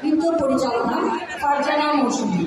নৃত্য পরিচালনা ফারজানা মৌসুমী।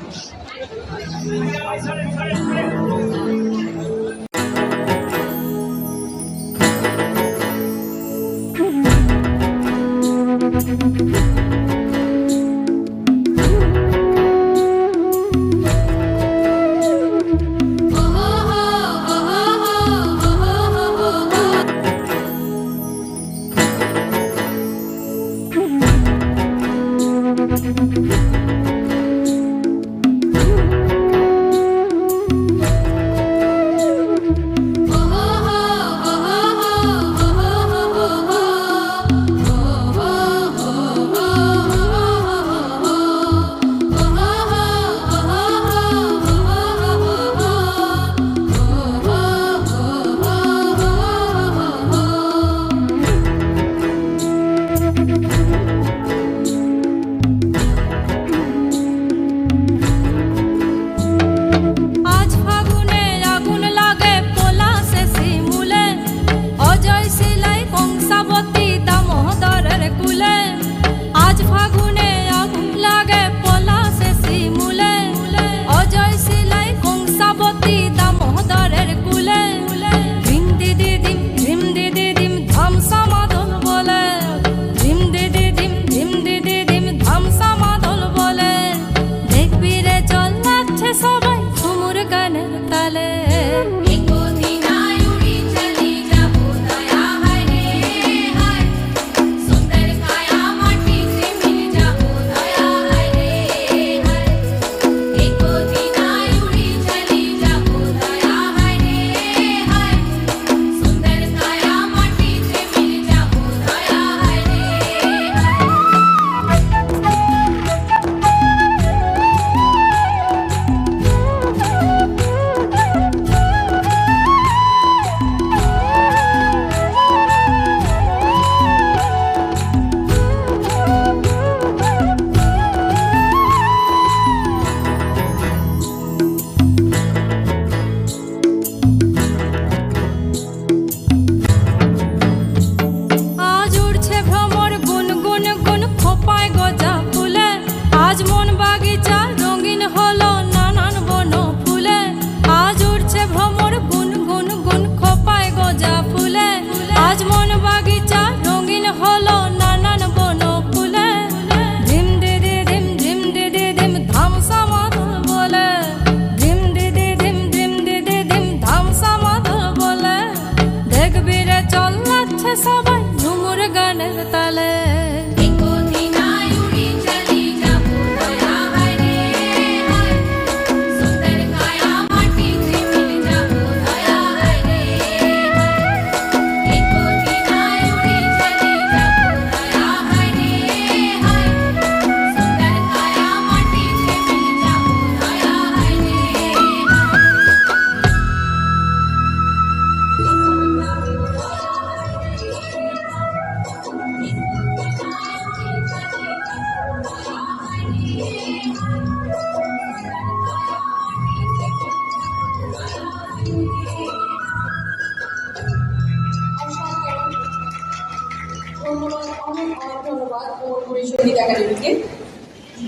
সবাই ঝুমুর গানের তালে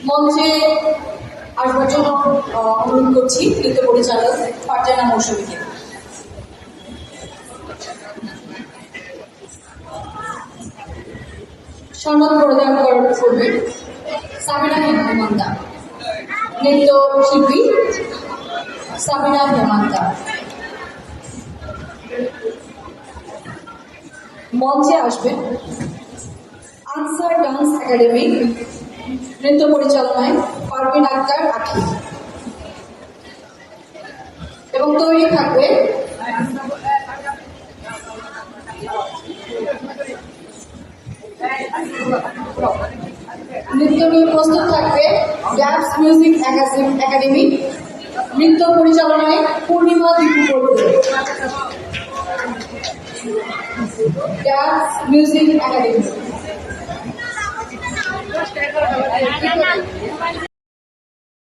মঞ্চে আসবার জন্য অনুরোধ করছি নৃত্য পরিচালক ফারজানা মৌসুমীকে। সম্মান প্রদান করবেন সাবিনা হেমান্তা, নৃত্য শিল্পী সাবিনা হেমান্তা। মঞ্চে আসবেন আনসার ডান্স একাডেমি, নৃত্য পরিচালনায় পারভিন আক্তার আখি, এবং তৈরি থাকবে নৃত্য নিয়ে প্রস্তুত থাকবে গ্যাপস মিউজিক একাডেমি, নৃত্য পরিচালনায় Purnima Dipu Barua. Gaps music academy.